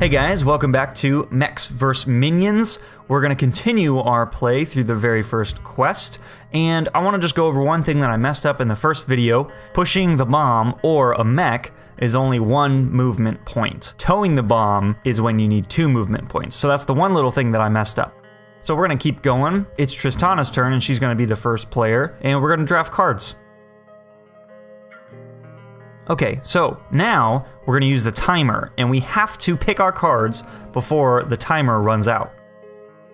Hey guys, welcome back to Mechs vs. Minions. We're going to continue our play through the very first quest, and I want to just go over one thing that I messed up in the first video. Pushing the bomb, or a mech, is only 1 movement point. Towing the bomb is when you need 2 movement points, so that's the one little thing that I messed up. So we're going to keep going. It's Tristana's turn, and she's going to be the first player, and we're going to draft cards. Okay, so now we're going to use the timer, and we have to pick our cards before the timer runs out.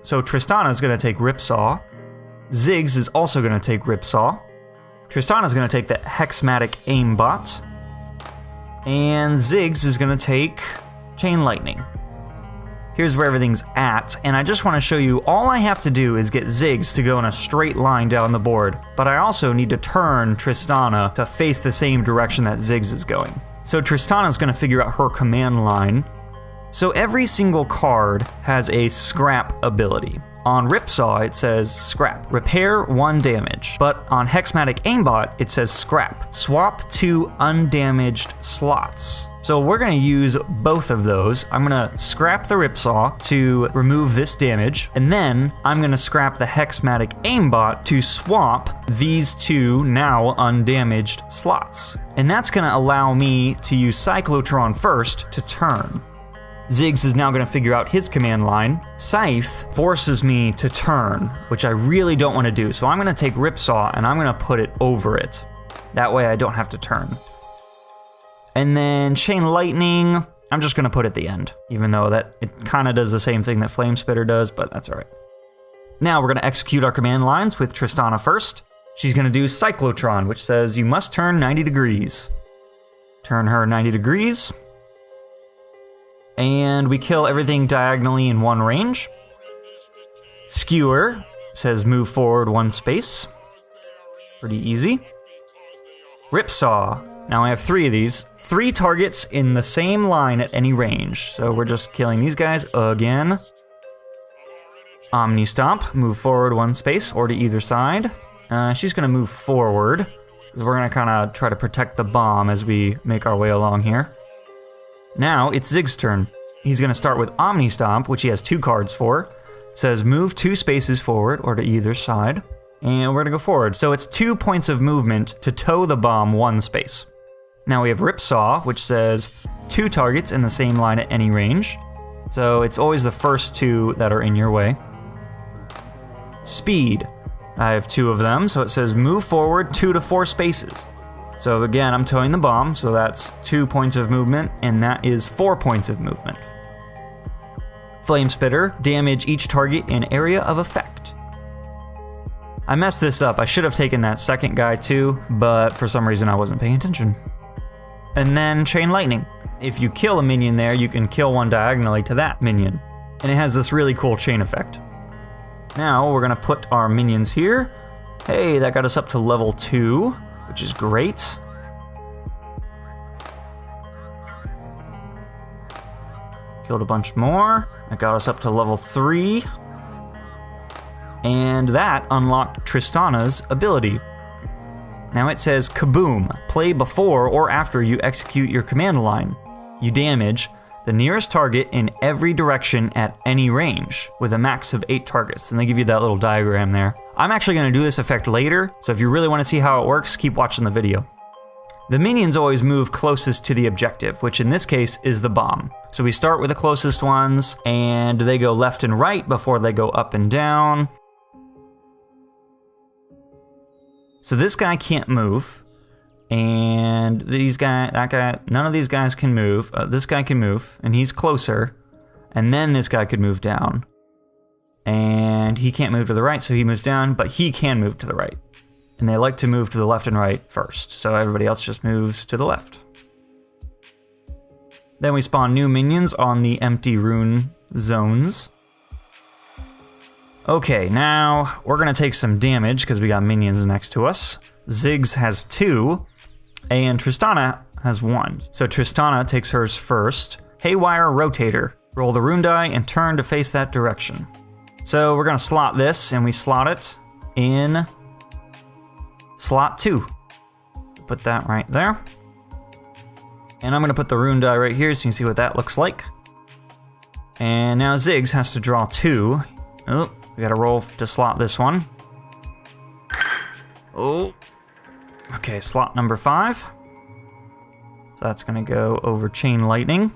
So Tristana is going to take Ripsaw. Ziggs is also going to take Ripsaw. Tristana is going to take the Hexmatic Aimbot. And Ziggs is going to take Chain Lightning. Here's where everything's at, and I just want to show you all I have to do is get Ziggs to go in a straight line down the board, but I also need to turn Tristana to face the same direction that Ziggs is going. So Tristana is going to figure out her command line. So every single card has a scrap ability. On Ripsaw, it says scrap, repair 1 damage. But on Hexmatic Aimbot, it says scrap, swap 2 undamaged slots. So we're gonna use both of those. I'm gonna scrap the Ripsaw to remove this damage, and then I'm gonna scrap the Hexmatic Aimbot to swap these 2 now undamaged slots. And that's gonna allow me to use Cyclotron first to turn. Ziggs is now going to figure out his command line. Scythe forces me to turn, which I really don't want to do. So I'm going to take Ripsaw and I'm going to put it over it. That way I don't have to turn. And then Chain Lightning, I'm just going to put at the end, even though that it kind of does the same thing that Flame Spitter does, but that's all right. Now we're going to execute our command lines with Tristana first. She's going to do Cyclotron, which says you must turn 90 degrees. Turn her 90 degrees. And we kill everything diagonally in 1 range. Skewer says move forward 1 space. Pretty easy. Ripsaw. Now I have 3 of these. 3 targets in the same line at any range. So we're just killing these guys again. Omni Stomp. Move forward 1 space or to either side. She's going to move forward. We're going to kind of try to protect the bomb as we make our way along here. Now it's Ziggs' turn. He's going to start with Omni Stomp, which he has 2 cards for. It says move 2 spaces forward or to either side. And we're going to go forward. So it's 2 points of movement to tow the bomb 1 space. Now we have Ripsaw, which says 2 targets in the same line at any range. So it's always the first 2 that are in your way. Speed. I have 2 of them, so it says move forward 2 to 4 spaces. So again, I'm towing the bomb, so that's 2 points of movement, and that is 4 points of movement. Flame Spitter, damage each target in area of effect. I messed this up. I should have taken that second guy too, but for some reason I wasn't paying attention. And then Chain Lightning. If you kill a minion there, you can kill 1 diagonally to that minion. And it has this really cool chain effect. Now we're gonna put our minions here. Hey, that got us up to level 2. Which is great. Killed a bunch more. That got us up to level 3. And that unlocked Tristana's ability. Now it says Kaboom. Play before or after you execute your command line. You damage the nearest target in every direction at any range, with a max of 8 targets. And they give you that little diagram there. I'm actually going to do this effect later, so if you really want to see how it works, keep watching the video. The minions always move closest to the objective, which in this case is the bomb. So we start with the closest ones, and they go left and right before they go up and down. So this guy can't move, and that guy, none of these guys can move. This guy can move, and he's closer, and then this guy could move down. And he can't move to the right, so he moves down, but he can move to the right. And they like to move to the left and right first, so everybody else just moves to the left. Then we spawn new minions on the empty rune zones. Okay, now we're gonna take some damage because we got minions next to us. Ziggs has 2, and Tristana has 1. So Tristana takes hers first. Haywire Rotator. Roll the rune die and turn to face that direction. So we're gonna slot this, and we slot it in slot 2. Put that right there. And I'm gonna put the rune die right here so you can see what that looks like. And now Ziggs has to draw 2. Oh, we gotta roll to slot this one. Oh. Okay, slot number 5. So that's gonna go over Chain Lightning.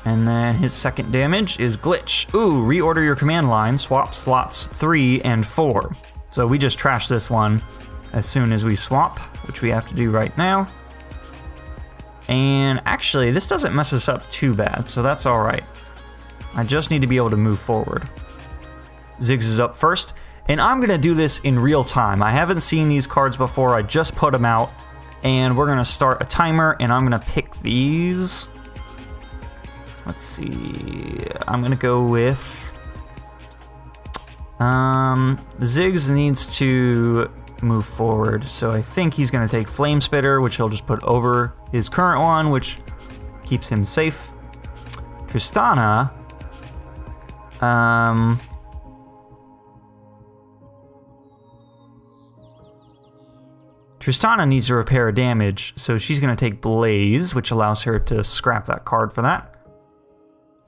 And then his second damage is Glitch. Ooh, reorder your command line, swap slots 3 and 4. So we just trash this one as soon as we swap, which we have to do right now. And actually, this doesn't mess us up too bad, so that's all right. I just need to be able to move forward. Ziggs is up first, and I'm gonna do this in real time. I haven't seen these cards before, I just put them out, and we're gonna start a timer, and I'm gonna pick these. Let's see, I'm gonna go with, Ziggs needs to move forward, so I think he's gonna take Flame Spitter, which he'll just put over his current one, which keeps him safe. Tristana, Tristana needs to repair damage, so she's gonna take Blaze, which allows her to scrap that card for that.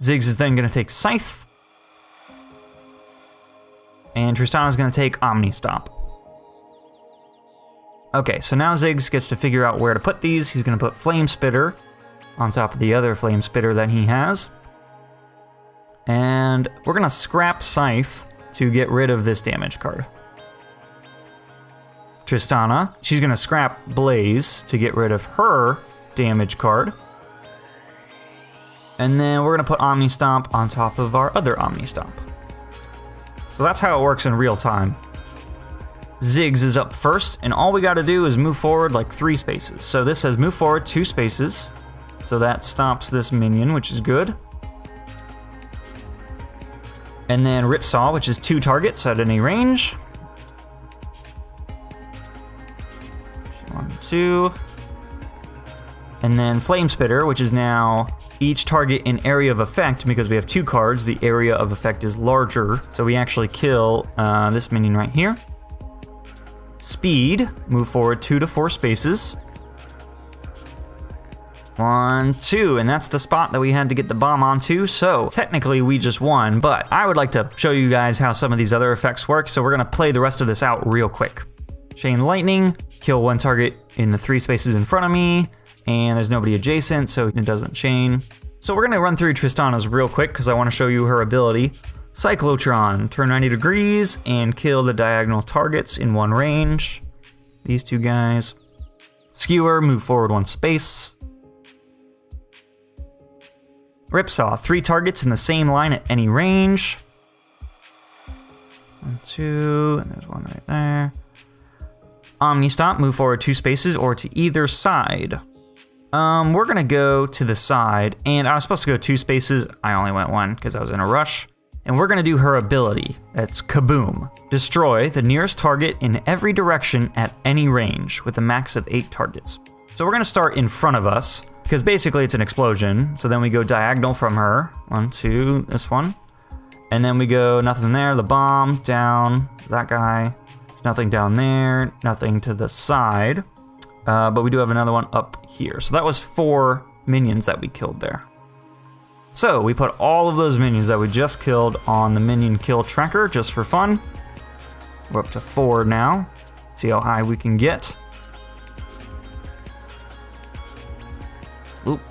Ziggs is then gonna take Scythe. And Tristana's gonna take Omni Stomp. Okay, so now Ziggs gets to figure out where to put these. He's gonna put Flame Spitter on top of the other Flame Spitter that he has. And we're gonna scrap Scythe to get rid of this damage card. Tristana, she's gonna scrap Blaze to get rid of her damage card. And then we're gonna put Omni Stomp on top of our other Omni Stomp. So that's how it works in real time. Ziggs is up first, and all we gotta do is move forward like 3 spaces. So this says move forward 2 spaces. So that stops this minion, which is good. And then Ripsaw, which is 2 targets at any range. 1, 2. And then Flame Spitter, which is now each target in area of effect. Because we have 2 cards, the area of effect is larger. So we actually kill this minion right here. Speed, move forward 2 to 4 spaces. 1, 2, and that's the spot that we had to get the bomb onto, so technically we just won, but I would like to show you guys how some of these other effects work, so we're gonna play the rest of this out real quick. Chain Lightning, kill 1 target in the 3 spaces in front of me, and there's nobody adjacent, so it doesn't chain. So we're gonna run through Tristana's real quick, because I wanna show you her ability. Cyclotron, turn 90 degrees, and kill the diagonal targets in 1 range. These 2 guys. Skewer, move forward 1 space. Ripsaw, 3 targets in the same line at any range. 1, 2, and there's 1 right there. Omni Stomp, move forward 2 spaces or to either side. We're gonna go to the side, and I was supposed to go 2 spaces. I only went 1 because I was in a rush. And we're gonna do her ability. That's Kaboom. Destroy the nearest target in every direction at any range with a max of 8 targets. So we're gonna start in front of us, because basically it's an explosion. So then we go diagonal from her. 1, 2, this one. And then we go nothing there, the bomb, down, that guy. There's nothing down there, nothing to the side. But we do have another one up here. So that was 4 minions that we killed there. So we put all of those minions that we just killed on the minion kill tracker just for fun. We're up to 4 now. See how high we can get. Oop.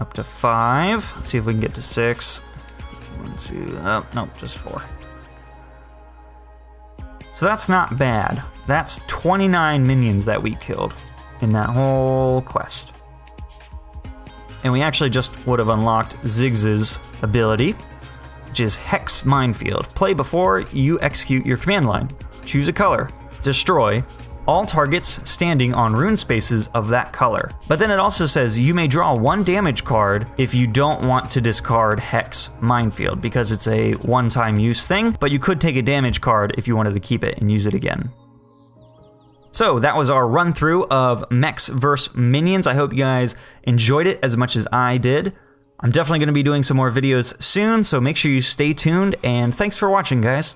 Up to 5. Let's see if we can get to 6. 1, 2, oh, nope, just 4. So that's not bad. That's 29 minions that we killed in that whole quest. And we actually just would have unlocked Ziggs's ability, which is Hex Minefield. Play before you execute your command line. Choose a color. Destroy all targets standing on rune spaces of that color. But then it also says you may draw 1 damage card if you don't want to discard Hex Minefield, because it's a one-time use thing, but you could take a damage card if you wanted to keep it and use it again. So that was our run through of Mechs vs. Minions. I hope you guys enjoyed it as much as I did. I'm definitely going to be doing some more videos soon, so make sure you stay tuned, and thanks for watching, guys.